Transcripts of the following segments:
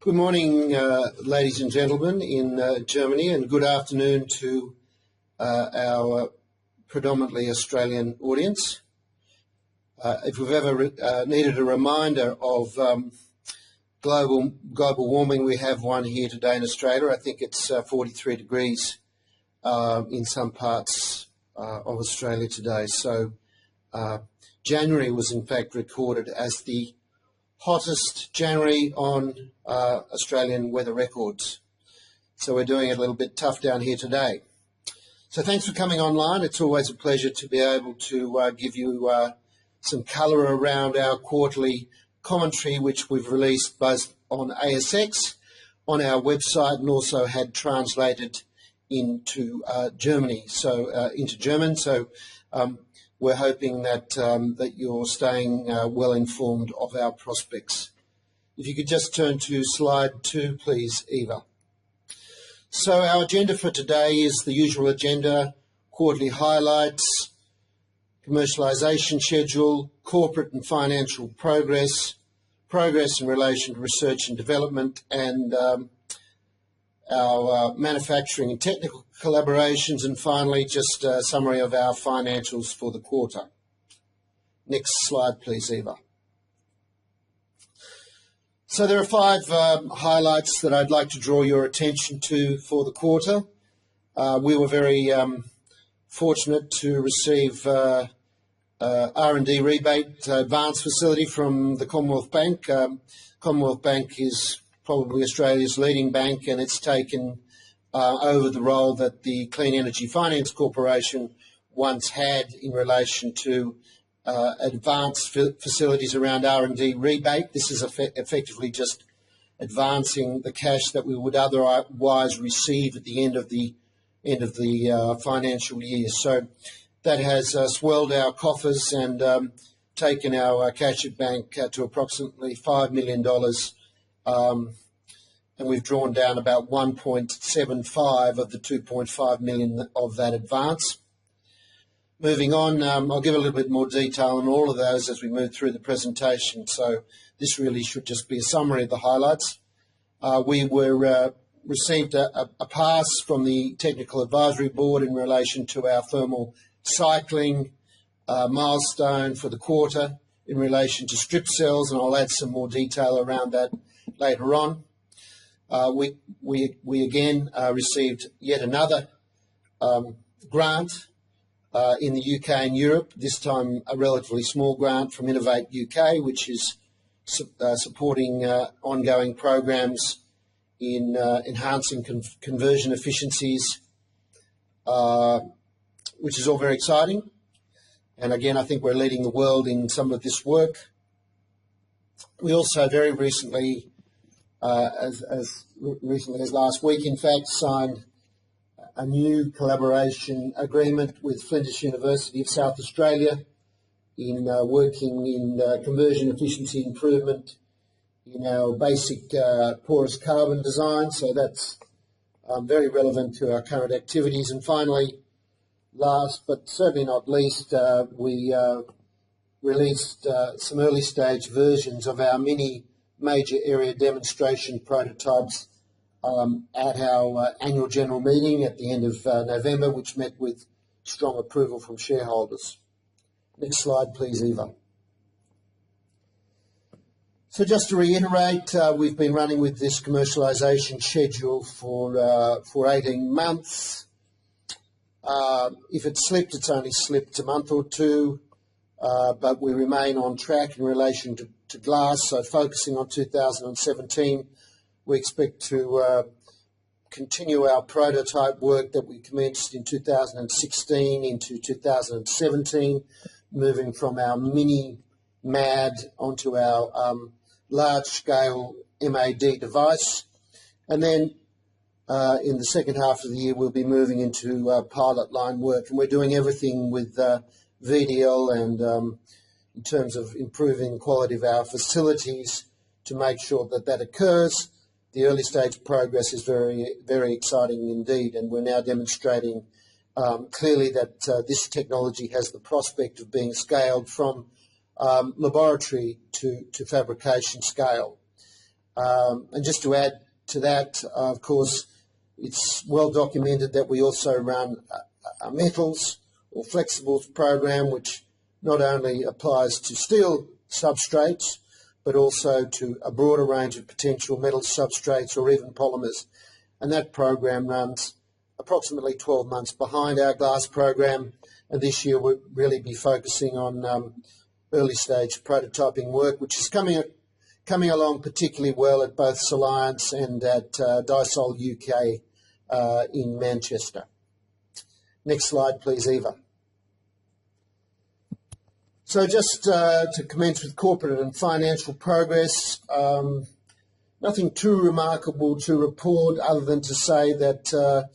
Good morning, ladies and gentlemen in Germany, and good afternoon to our predominantly Australian audience. If we've ever needed a reminder of global warming, we have one here today in Australia. I think it's 43 degrees in some parts of Australia today. So January was in fact recorded as the hottest January on Australian weather records. So we're doing it a little bit tough down here today. So thanks for coming online. It's always a pleasure to be able to give you some colour around our quarterly commentary, which we've released both on ASX, on our website, and also had translated into German. So we're hoping that that you're staying well informed of our prospects. If you could just turn to slide 2, please, Eva. So our agenda for today is the usual agenda: quarterly highlights, commercialisation schedule, corporate and financial progress in relation to research and development, and our manufacturing and technical collaborations, and finally just a summary of our financials for the quarter. Next slide, please, Eva. So there are 5 highlights that I'd like to draw your attention to for the quarter. We were very fortunate to receive R&D rebate advance facility from the Commonwealth Bank. Commonwealth Bank is probably Australia's leading bank, and it's taken over the role that the Clean Energy Finance Corporation once had in relation to advanced facilities around R&D rebate. This is effectively just advancing the cash that we would otherwise receive at the end of the financial year. So that has swelled our coffers and taken our cash at bank to approximately $5 million. And we've drawn down about 1.75 of the 2.5 million of that advance. Moving on, I'll give a little bit more detail on all of those as we move through the presentation. So this really should just be a summary of the highlights. We received a pass from the Technical Advisory Board in relation to our thermal cycling milestone for the quarter in relation to strip cells, and I'll add some more detail around that later on. We again received yet another grant in the UK and Europe, this time a relatively small grant from Innovate UK, which is supporting ongoing programs in enhancing conversion efficiencies, which is all very exciting. And again, I think we're leading the world in some of this work. We also very recently, as recently as last week, in fact, signed a new collaboration agreement with Flinders University of South Australia in working in conversion efficiency improvement in our basic porous carbon design. So that's very relevant to our current activities. And finally, last but certainly not least, we released some early stage versions of our mini major area demonstration prototypes at our annual general meeting at the end of November, which met with strong approval from shareholders. Next slide, please, Eva. So just to reiterate, we've been running with this commercialisation schedule for 18 months. If it slipped, it's only slipped a month or two, but we remain on track in relation to glass. So focusing on 2017, we expect to continue our prototype work that we commenced in 2016 into 2017, moving from our mini MAD onto our large-scale MAD device. And then in the second half of the year, we'll be moving into pilot line work. And we're doing everything with VDL and in terms of improving the quality of our facilities to make sure that that occurs. The early stage progress is very, very exciting indeed, and we're now demonstrating clearly that this technology has the prospect of being scaled from laboratory to fabrication scale. And just to add to that, of course, it's well documented that we also run a metals or flexibles program, which not only applies to steel substrates, but also to a broader range of potential metal substrates or even polymers. And that program runs approximately 12 months behind our glass program. And this year we'll really be focusing on early stage prototyping work, which is coming along particularly well at both Soliance and at Dysol UK in Manchester. Next slide, please, Eva. So just to commence with corporate and financial progress, nothing too remarkable to report other than to say that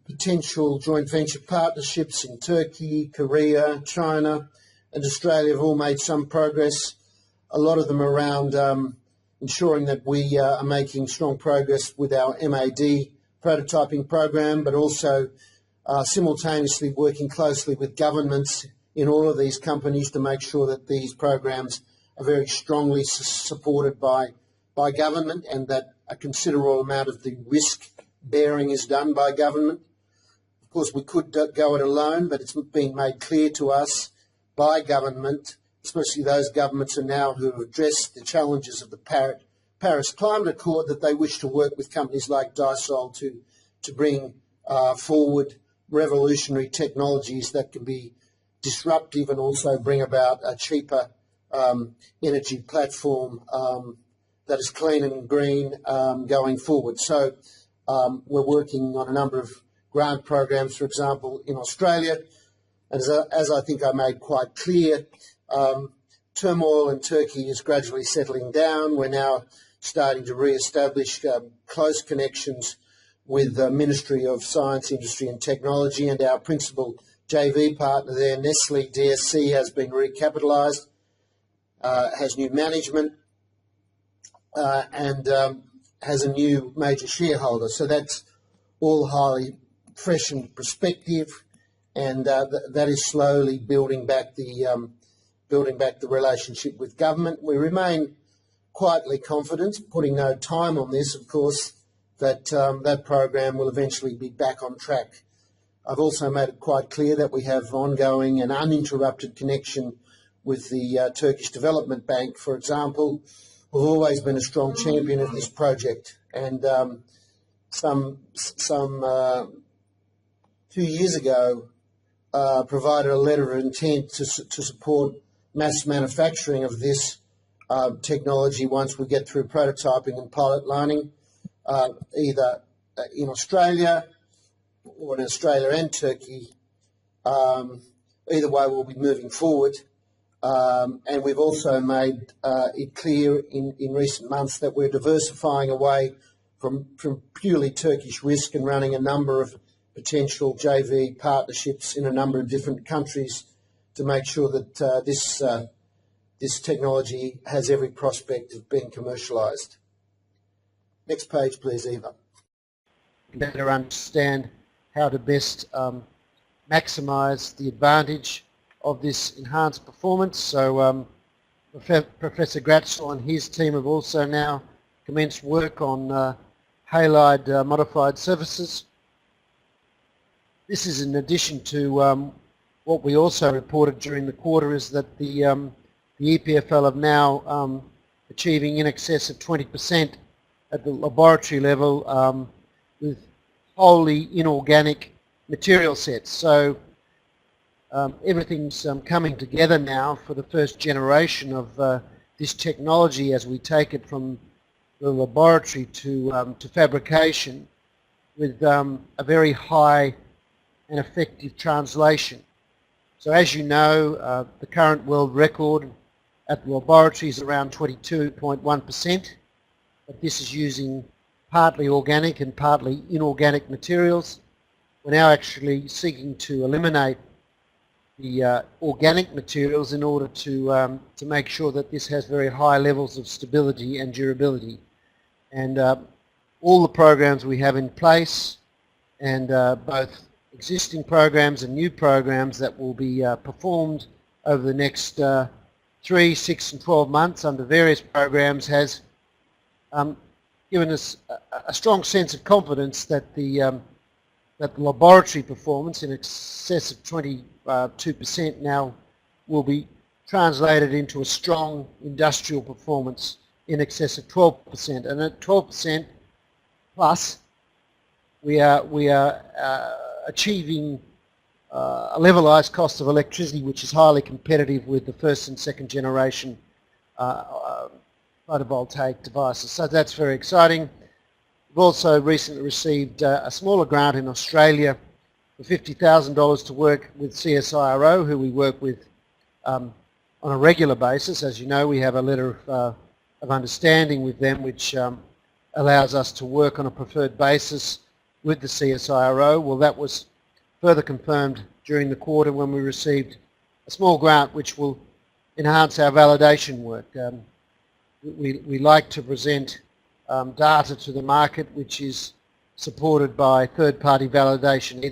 potential joint venture partnerships in Turkey, Korea, China and Australia have all made some progress. A lot of them around ensuring that we are making strong progress with our MAD prototyping program, but also simultaneously working closely with governments in all of these companies to make sure that these programs are very strongly supported by government and that a considerable amount of the risk bearing is done by government. Of course, we could go it alone, but it's been made clear to us by government, especially those governments are now who have addressed the challenges of the Paris Climate Accord, that they wish to work with companies like Dysol to bring forward revolutionary technologies that can be disruptive and also bring about a cheaper energy platform that is clean and green going forward. So we're working on a number of grant programs, for example, in Australia. As I think I made quite clear, turmoil in Turkey is gradually settling down. We're now starting to re-establish close connections with the Ministry of Science, Industry and Technology, and our principal JV partner there, Nestle DSC, has been recapitalised, has new management and has a new major shareholder. So that's all highly fresh and prospective, and that is slowly building back the relationship with government. We remain quietly confident, putting no time on this, of course, that that program will eventually be back on track. I've also made it quite clear that we have ongoing and uninterrupted connection with the Turkish Development Bank, for example, who've always been a strong champion of this project. And some 2 years ago, provided a letter of intent to support mass manufacturing of this technology once we get through prototyping and pilot lining, either in Australia or in Australia and Turkey. Either way, we'll be moving forward. And we've also made it clear in recent months that we're diversifying away from purely Turkish risk and running a number of potential JV partnerships in a number of different countries to make sure that this technology has every prospect of being commercialised. Next page, please, Eva. Better understand how to best maximise the advantage of this enhanced performance. So Professor Gratzel and his team have also now commenced work on halide modified surfaces. This is in addition to what we also reported during the quarter, is that the EPFL have now achieving in excess of 20% at the laboratory level with wholly inorganic material sets. So everything's coming together now for the first generation of this technology as we take it from the laboratory to fabrication with a very high and effective translation. So as you know, the current world record at the laboratory is around 22.1%, but this is using partly organic and partly inorganic materials. We're now actually seeking to eliminate the organic materials in order to make sure that this has very high levels of stability and durability. And all the programs we have in place, and both existing programs and new programs that will be performed over the next 3, 6 and 12 months under various programs, has given us a strong sense of confidence that the laboratory performance in excess of 22% now will be translated into a strong industrial performance in excess of 12%. And at 12% plus, we are achieving a levelized cost of electricity which is highly competitive with the first and second generation photovoltaic devices. So that's very exciting. We've also recently received a smaller grant in Australia for $50,000 to work with CSIRO, who we work with on a regular basis. As you know, we have a letter of understanding with them which allows us to work on a preferred basis with the CSIRO. Well, that was further confirmed during the quarter when we received a small grant which will enhance our validation work. We like to present data to the market which is supported by third-party validation,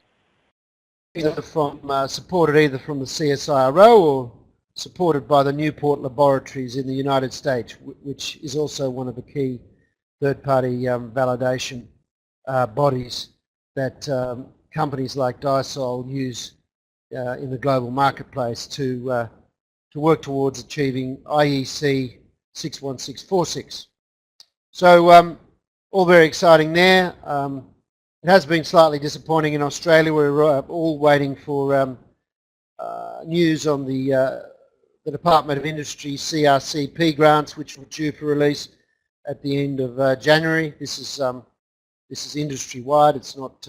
supported either from the CSIRO or supported by the Newport laboratories in the United States, which is also one of the key third-party validation bodies that companies like Dysol use in the global marketplace to work towards achieving IEC 61646. So all very exciting there. It has been slightly disappointing in Australia. We're all waiting for news on the Department of Industry CRCP grants, which were due for release at the end of January. This is industry-wide. It's not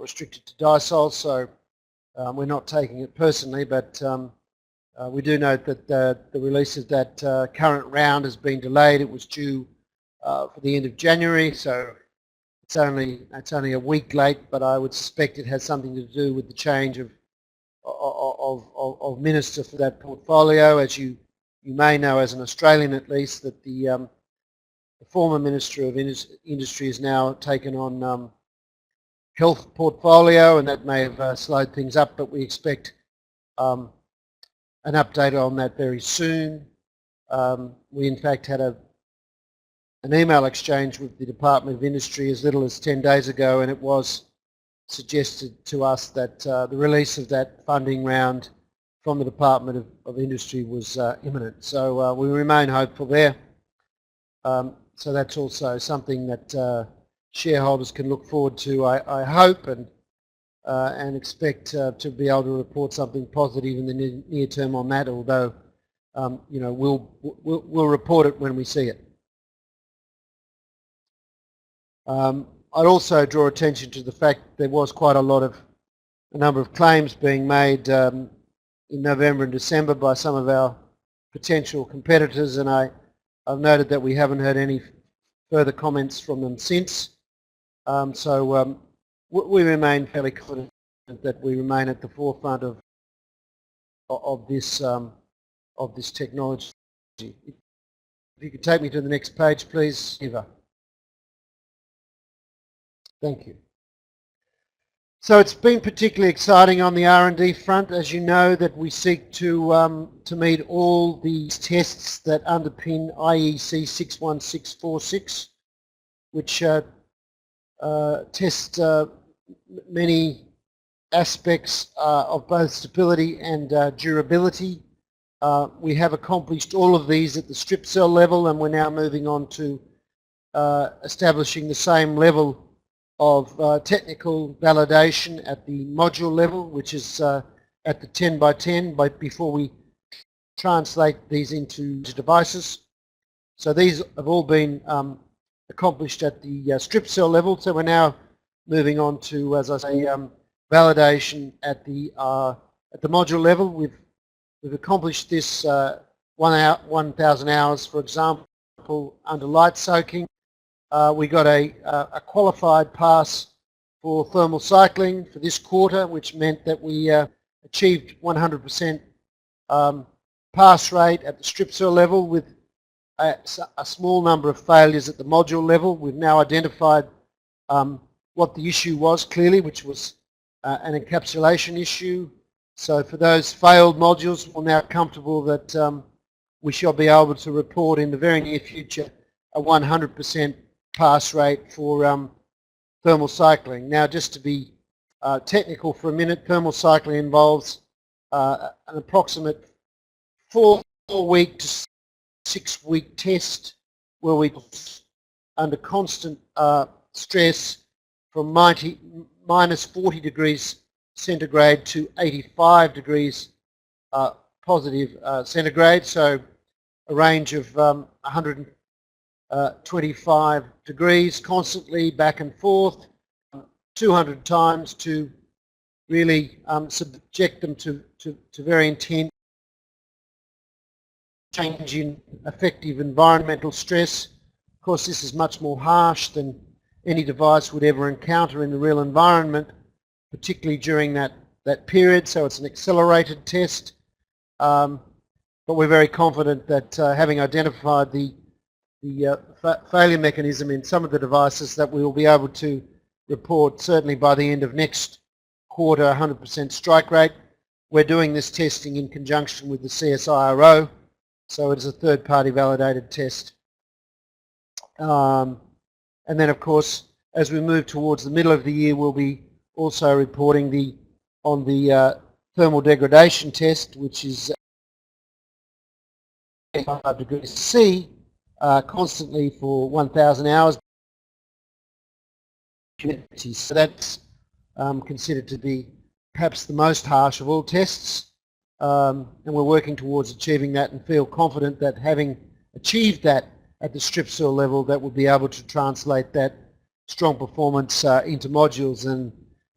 restricted to Dysol, so we're not taking it personally, but we do note that the release of that current round has been delayed. It was due for the end of January, so it's only a week late, but I would suspect it has something to do with the change of minister for that portfolio. As you may know, as an Australian at least, that the former Minister of Industry has now taken on health portfolio, and that may have slowed things up, but we expect an update on that very soon. We in fact had an email exchange with the Department of Industry as little as 10 days ago, and it was suggested to us that the release of that funding round from the Department of Industry was imminent. So we remain hopeful there. So that's also something that shareholders can look forward to, I hope, and expect to be able to report something positive in the near term on that, although you know, we'll report it when we see it. I'd also draw attention to the fact there was quite a number of claims being made in November and December by some of our potential competitors, and I've noted that we haven't heard any further comments from them since. So we remain fairly confident that we remain at the forefront of this technology. If you could take me to the next page, please, Eva. Thank you. So it's been particularly exciting on the R&D front, as you know, that we seek to meet all these tests that underpin IEC 61646, which test many aspects of both stability and durability. We have accomplished all of these at the strip cell level, and we're now moving on to establishing the same level of technical validation at the module level, which is at the 10 by 10, before we translate these into devices. So these have all been accomplished at the strip cell level, so we're now moving on to, as I say, validation at the module level. We've accomplished this 1,000 hours, for example, under light soaking. We got a qualified pass for thermal cycling for this quarter, which meant that we achieved 100% pass rate at the strip cell level with a small number of failures at the module level. We've now identified what the issue was clearly, which was an encapsulation issue. So for those failed modules, we're now comfortable that we shall be able to report in the very near future a 100% pass rate for thermal cycling. Now, just to be technical for a minute, thermal cycling involves an approximate 4-week to 6-week test where we under constant stress from minus 40 degrees centigrade to 85 degrees positive centigrade, so a range of 125 degrees constantly back and forth 200 times to really subject them to very intense change in effective environmental stress. Of course, this is much more harsh than any device would ever encounter in the real environment, particularly during that period, so it's an accelerated test. But we're very confident that having identified the failure mechanism in some of the devices, that we will be able to report certainly by the end of next quarter 100% strike rate. We're doing this testing in conjunction with the CSIRO, so it is a third-party validated test. And then, of course, as we move towards the middle of the year, we'll be also reporting on the thermal degradation test, which is 85 degrees C, constantly for 1,000 hours. So that's considered to be perhaps the most harsh of all tests, and we're working towards achieving that and feel confident that having achieved that at the strip cell level, that we'll be able to translate that strong performance into modules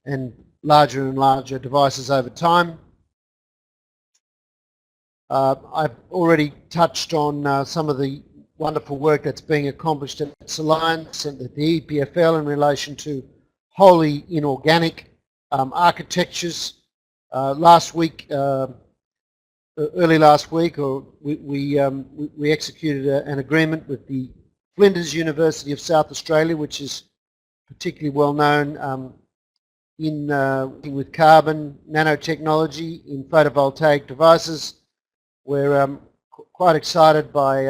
and larger and larger devices over time. I've already touched on some of the wonderful work that's being accomplished at Alliance and at the EPFL in relation to wholly inorganic architectures. Early last week, we executed an agreement with the Flinders University of South Australia, which is particularly well known in working with carbon nanotechnology in photovoltaic devices. We're quite excited by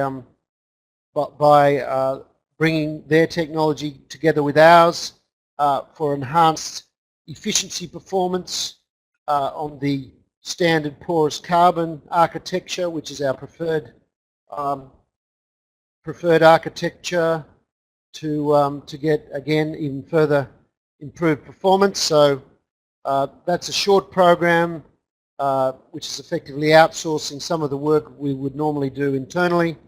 bringing their technology together with ours for enhanced efficiency performance on the standard porous carbon architecture, which is our preferred architecture to get, again, even further improved performance. So that's a short program which is effectively outsourcing some of the work we would normally do internally.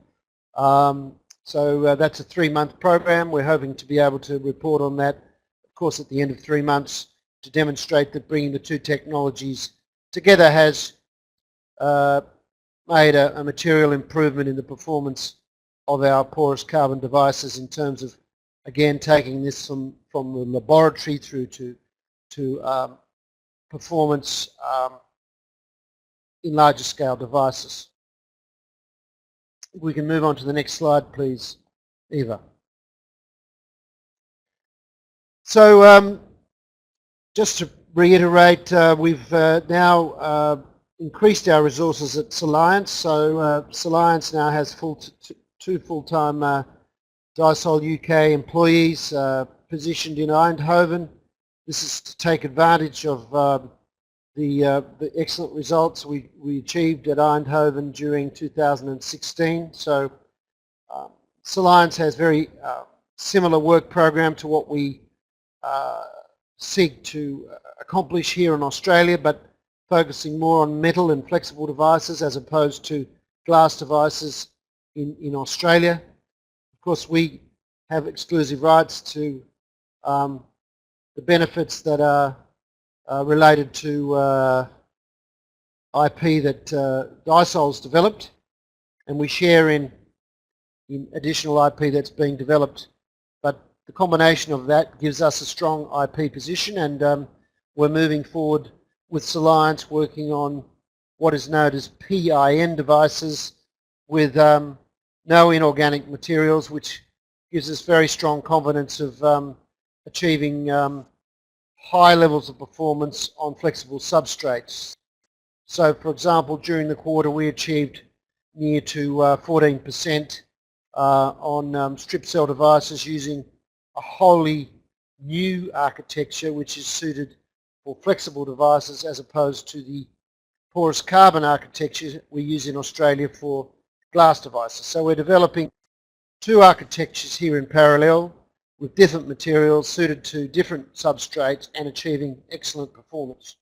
So that's a 3-month program. We're hoping to be able to report on that, of course, at the end of 3 months, to demonstrate that bringing the two technologies together has made a material improvement in the performance of our porous carbon devices in terms of, again, taking this from the laboratory through to performance in larger scale devices. If we can move on to the next slide, please, Eva. So just to reiterate, we've now increased our resources at Alliance. So Alliance now has two full-time Dysol UK employees positioned in Eindhoven. This is to take advantage of the excellent results we achieved at Eindhoven during 2016. So Alliance has very similar work program to what we seek to accomplish here in Australia, but focusing more on metal and flexible devices as opposed to glass devices in Australia. Of course, we have exclusive rights to the benefits that are related to IP that Dysol's developed, and we share in additional IP that's being developed. But the combination of that gives us a strong IP position, and we're moving forward with Alliance working on what is known as PIN devices with no inorganic materials, which gives us very strong confidence of achieving high levels of performance on flexible substrates. So, for example, during the quarter we achieved near to 14% on strip cell devices using a wholly new architecture which is suited for flexible devices as opposed to the porous carbon architecture we use in Australia for glass devices. So we're developing two architectures here in parallel with different materials suited to different substrates and achieving excellent performance.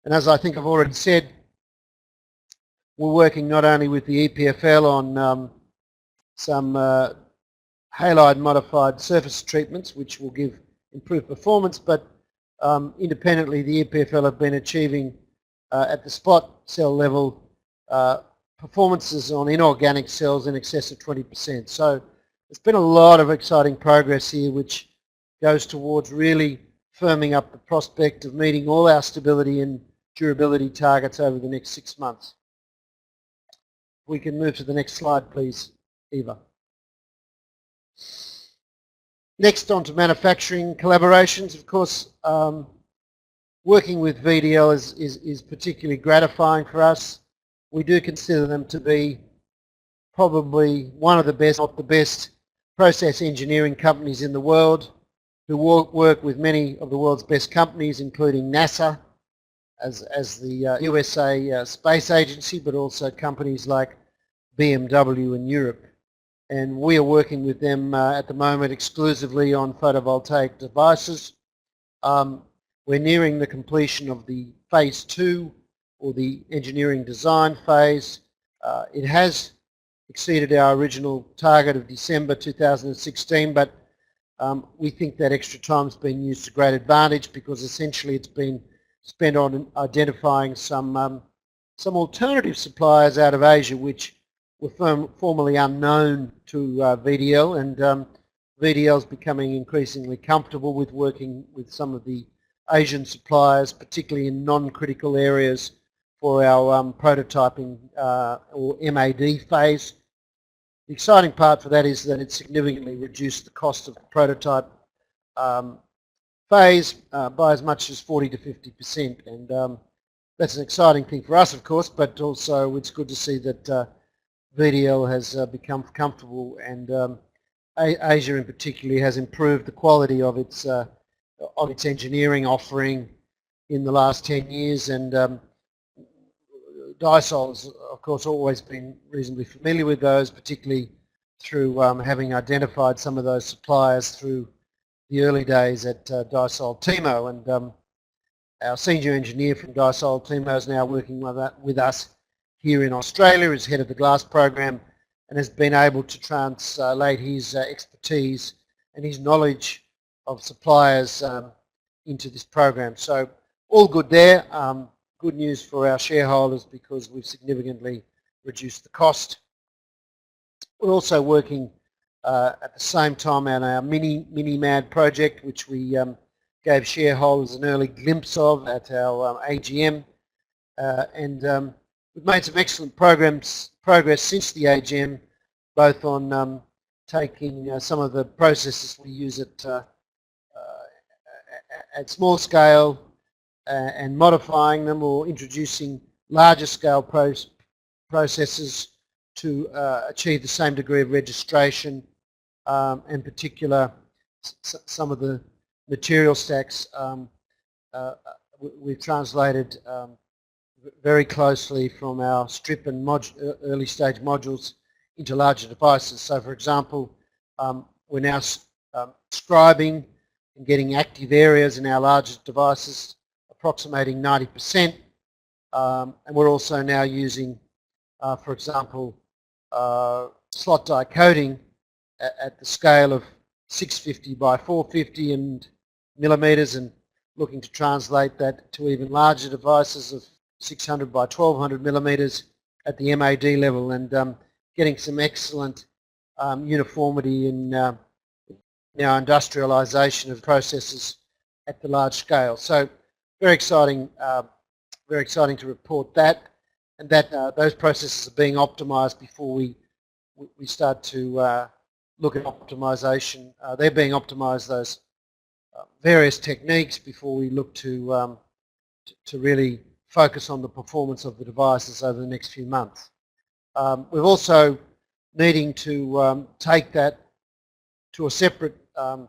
And as I think I've already said, we're working not only with the EPFL on some halide modified surface treatments which will give improved performance, but independently the EPFL have been achieving at the spot cell level performances on inorganic cells in excess of 20%. So there's been a lot of exciting progress here which goes towards really firming up the prospect of meeting all our stability and durability targets over the next 6 months. We can move to the next slide, please, Eva. Next, on to manufacturing collaborations. Of course, working with VDL is particularly gratifying for us. We do consider them to be probably one of the best, not the best, process engineering companies in the world, who work with many of the world's best companies, including NASA as the USA Space Agency, but also companies like BMW in Europe. And we are working with them at the moment exclusively on photovoltaic devices. We're nearing the completion of the phase 2, or the engineering design phase. It has exceeded our original target of December 2016, but we think that extra time's been used to great advantage because essentially it's been spent on identifying some alternative suppliers out of Asia which were formerly unknown to VDL, and VDL is becoming increasingly comfortable with working with some of the Asian suppliers, particularly in non-critical areas for our prototyping or MAD phase. The exciting part for that is that it significantly reduced the cost of the prototype phase by as much as 40 to 50%, and that's an exciting thing for us, of course, but also it's good to see that VDL has become comfortable, and Asia in particular has improved the quality of its engineering offering in the last 10 years, and Dysol's, of course, always been reasonably familiar with those, particularly through having identified some of those suppliers through the early days at Dysol Timo, and our senior engineer from Dysol Timo is now working with us here in Australia as head of the glass program, and has been able to translate his expertise and his knowledge of suppliers into this program. So all good there. Good news for our shareholders because we've significantly reduced the cost. We're also working at the same time on our mini-MAD project, which we gave shareholders an early glimpse of at our AGM, and we've made some excellent progress since the AGM, both on taking some of the processes we use at small scale and modifying them, or introducing larger scale processes to achieve the same degree of registration. In particular, some of the material stacks we've translated very closely from our strip and early stage modules into larger devices. So for example, we're now scribing and getting active areas in our largest devices approximating 90%, and we're also now using, for example, slot die coating at the scale of 650 by 450 millimeters, and looking to translate that to even larger devices of 600 by 1200 millimeters at the MAD level, and getting some excellent uniformity in our industrialization of processes at the large scale. So very exciting to report that, and that those processes are being optimized before we start to look at optimization. They're being optimized, those various techniques, before we look to really focus on the performance of the devices over the next few months. We've also needing to take that to a separate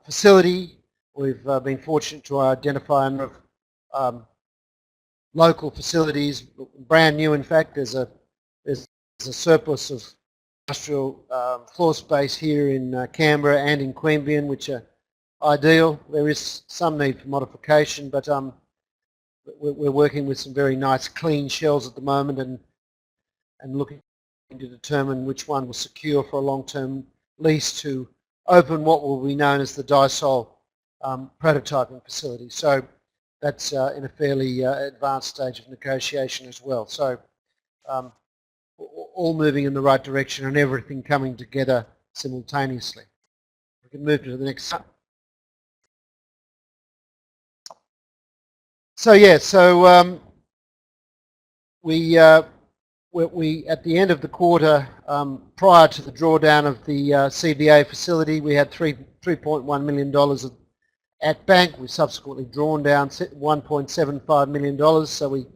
facility. We've been fortunate to identify a number of local facilities, brand new in fact. There's a surplus of industrial floor space here in Canberra and in Queanbeyan, which are ideal. There is some need for modification, but we're working with some very nice clean shells at the moment and looking to determine which one will secure for a long-term lease to open what will be known as the Dysol prototyping facility. So that's in a fairly advanced stage of negotiation as well. So all moving in the right direction and everything coming together simultaneously. We can move to the next slide. So yeah, so we at the end of the quarter, prior to the drawdown of the CBA facility, we had $3.1 million at bank. We've subsequently drawn down $1.75 million, so we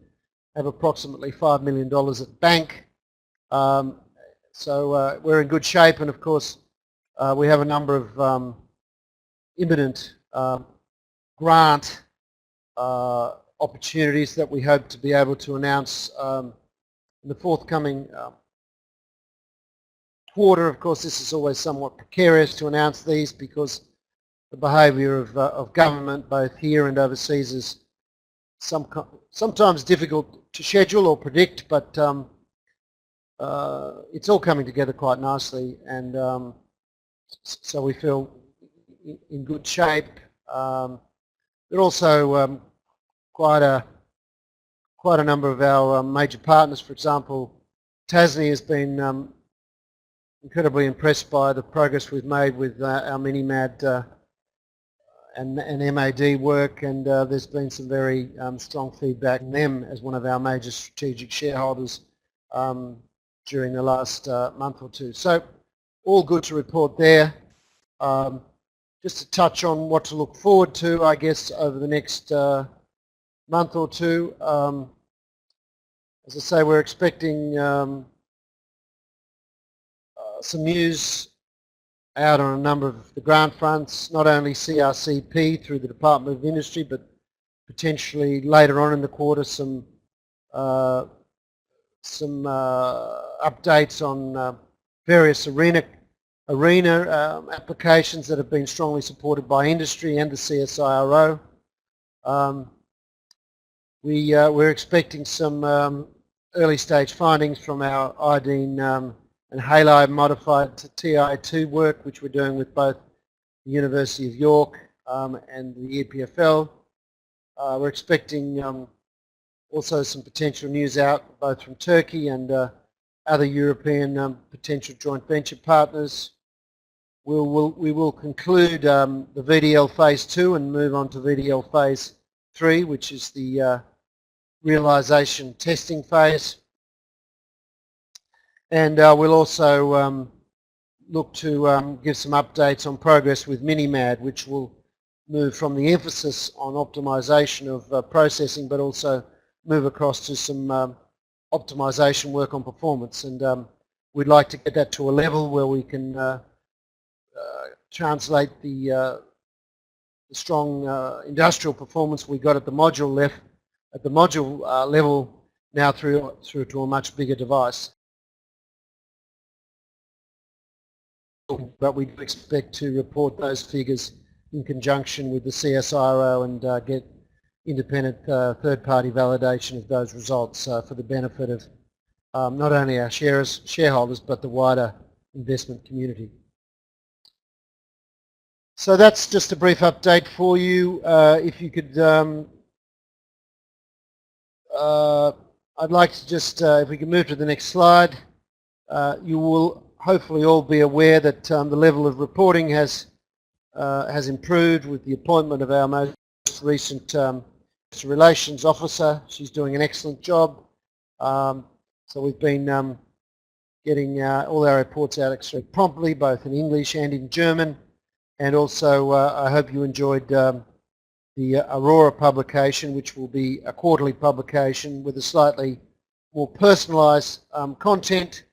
have approximately $5 million at bank. So we're in good shape, and of course we have a number of imminent grant opportunities that we hope to be able to announce in the forthcoming quarter. Of course, this is always somewhat precarious to announce these because the behaviour of government, both here and overseas, is sometimes difficult to schedule or predict, but it's all coming together quite nicely, and so we feel in good shape. There are also quite a number of our major partners. For example, Tasnee has been incredibly impressed by the progress we've made with our Minimad and MAD work, and there's been some very strong feedback from them as one of our major strategic shareholders during the last month or two. So all good to report there. Just to touch on what to look forward to, I guess, over the next month or two. As I say, we're expecting some news out on a number of the grant fronts, not only CRCP through the Department of Industry, but potentially later on in the quarter some updates on various arena applications that have been strongly supported by industry and the CSIRO. We're expecting some early stage findings from our iodine and halide modified TI2 work, which we're doing with both the University of York and the EPFL. We're expecting also some potential news out both from Turkey and other European potential joint venture partners. We will conclude the VDL Phase 2 and move on to VDL Phase 3, which is the realisation testing phase. And we'll also look to give some updates on progress with Minimad, which will move from the emphasis on optimisation of processing, but also move across to some optimisation work on performance. And we'd like to get that to a level where we can translate the strong industrial performance we got at the module level now through to a much bigger device. But we expect to report those figures in conjunction with the CSIRO and get independent third-party validation of those results for the benefit of not only our shareholders but the wider investment community. So that's just a brief update for you. If you could, I'd like to just, if we can move to the next slide, you will hopefully all be aware that the level of reporting has improved with the appointment of our most recent relations officer. She's doing an excellent job. So we've been getting all our reports out extremely promptly, both in English and in German. And also I hope you enjoyed the Aurora publication, which will be a quarterly publication with a slightly more personalised content,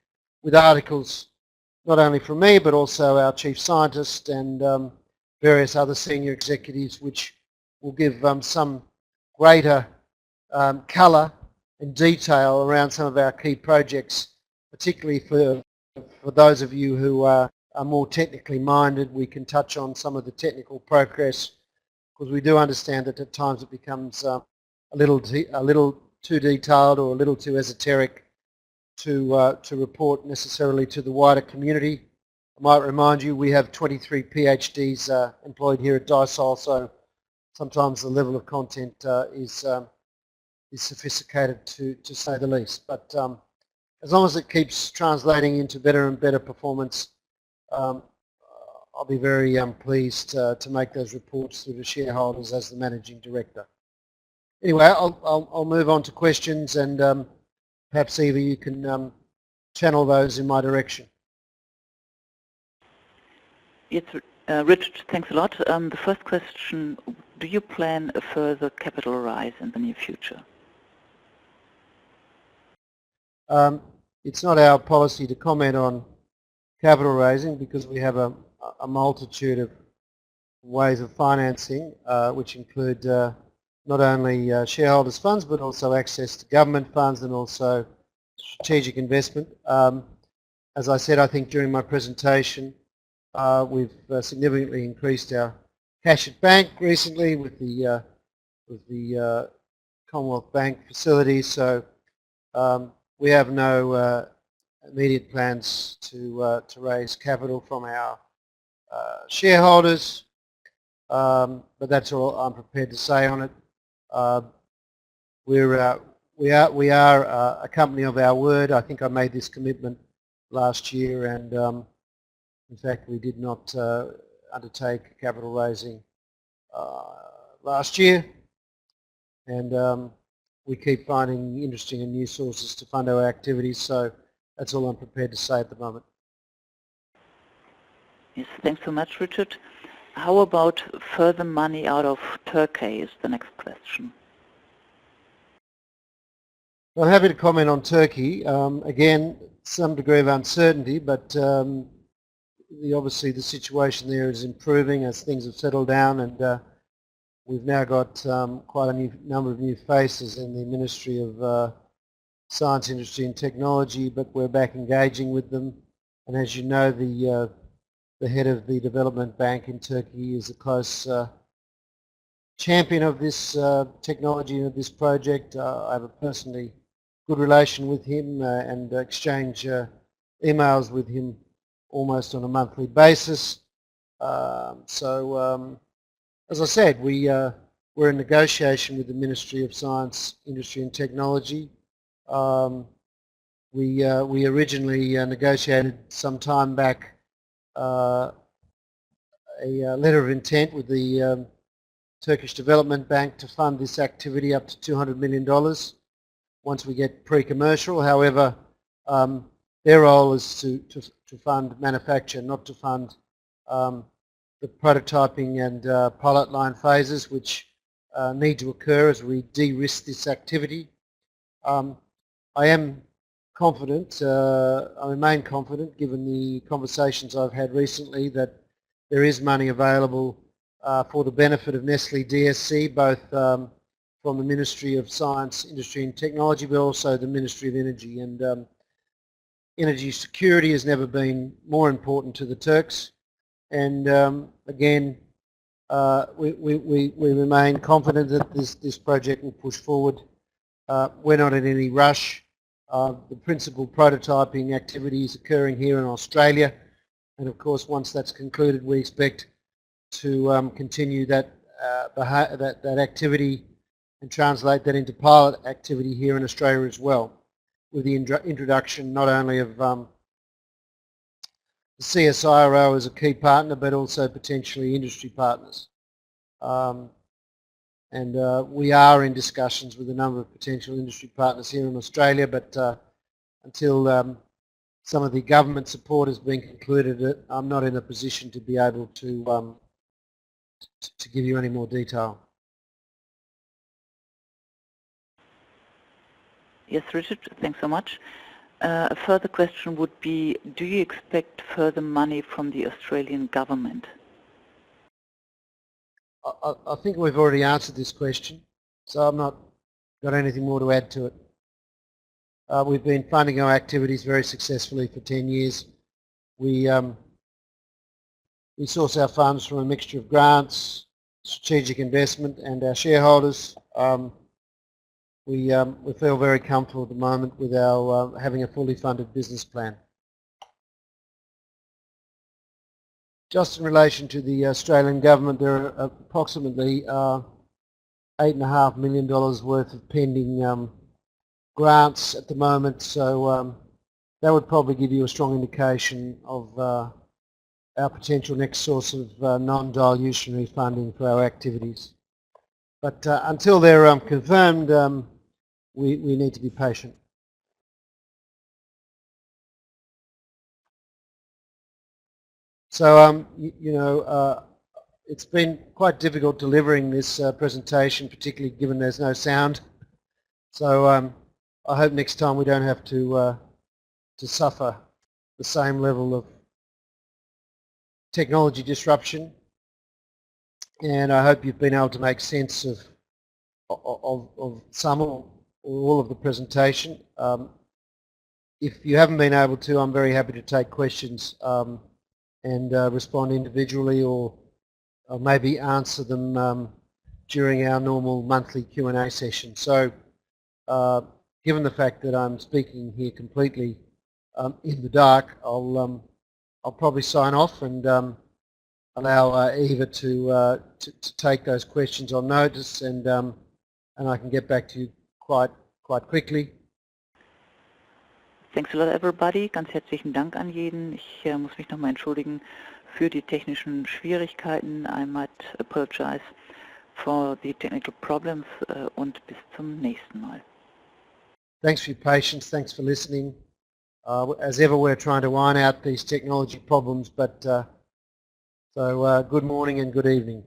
with articles not only from me but also our chief scientist and various other senior executives, which will give some greater colour and detail around some of our key projects, particularly for those of you who are more technically minded. We can touch on some of the technical progress, because we do understand that at times it becomes a little too detailed or a little too esoteric to report necessarily to the wider community. I might remind you we have 23 PhDs employed here at Dysol, so sometimes the level of content is sophisticated to say the least. But as long as it keeps translating into better and better performance, I'll be very pleased to make those reports to the shareholders as the Managing Director. Anyway, I'll move on to questions, and perhaps Eva, you can channel those in my direction. Yes, Richard, thanks a lot. The first question, do you plan a further capital rise in the near future? It's not our policy to comment on capital raising, because we have a multitude of ways of financing, which include not only shareholders' funds but also access to government funds and also strategic investment. As I said, I think during my presentation, we've significantly increased our cash at bank recently with the Commonwealth Bank facilities. So we have no immediate plans to raise capital from our shareholders, but that's all I'm prepared to say on it. We are a company of our word. I think I made this commitment last year, and in fact we did not undertake capital raising last year, and we keep finding interesting and new sources to fund our activities, so that's all I'm prepared to say at the moment. Yes, thanks so much, Richard. How about further money out of Turkey is the next question. Well, I'm happy to comment on Turkey. Again, some degree of uncertainty, but obviously the situation there is improving as things have settled down, and we've now got quite a number of new faces in the Ministry of Science, Industry and Technology, but we're back engaging with them. And as you know, the head of the Development Bank in Turkey is a close champion of this technology and of this project. I have a personally good relation with him and exchange emails with him almost on a monthly basis. As I said, we're in negotiation with the Ministry of Science, Industry and Technology. We originally negotiated some time back a letter of intent with the Turkish Development Bank to fund this activity up to $200 million once we get pre-commercial. However, their role is to fund manufacture, not to fund the prototyping and pilot line phases, which need to occur as we de-risk this activity. I am confident, I remain confident, given the conversations I've had recently, that there is money available for the benefit of Nestle DSC, both from the Ministry of Science, Industry and Technology, but also the Ministry of Energy. And energy security has never been more important to the Turks. And again, we remain confident that this project will push forward. We're not in any rush. The principal prototyping activity is occurring here in Australia, and of course once that's concluded we expect to continue that activity and translate that into pilot activity here in Australia as well, with the introduction not only of the CSIRO as a key partner, but also potentially industry partners. And we are in discussions with a number of potential industry partners here in Australia, but until some of the government support has been concluded, I'm not in a position to be able to give you any more detail. Yes, Richard, thanks so much. A further question would be, do you expect further money from the Australian government? I think we've already answered this question, so I've not got anything more to add to it. We've been funding our activities very successfully for 10 years. We source our funds from a mixture of grants, strategic investment and our shareholders. We feel very comfortable at the moment with our having a fully funded business plan. Just in relation to the Australian government, there are approximately $8.5 million worth of pending grants at the moment, so that would probably give you a strong indication of our potential next source of non-dilutionary funding for our activities. But until they're confirmed, we need to be patient. So, it's been quite difficult delivering this presentation, particularly given there's no sound. So I hope next time we don't have to suffer the same level of technology disruption. And I hope you've been able to make sense of some or all of the presentation. If you haven't been able to, I'm very happy to take questions and respond individually, or maybe answer them during our normal monthly Q&A session. So given the fact that I'm speaking here completely in the dark, I'll probably sign off and allow Eva to take those questions on notice, and I can get back to you quite quickly. Thanks a lot, everybody. Ganz herzlichen Dank an jeden. Ich muss mich nochmal entschuldigen für die technischen Schwierigkeiten. I might apologize for the technical problems und bis zum nächsten Mal. Thanks for your patience. Thanks for listening. As ever, we're trying to iron out these technology problems, but so good morning and good evening.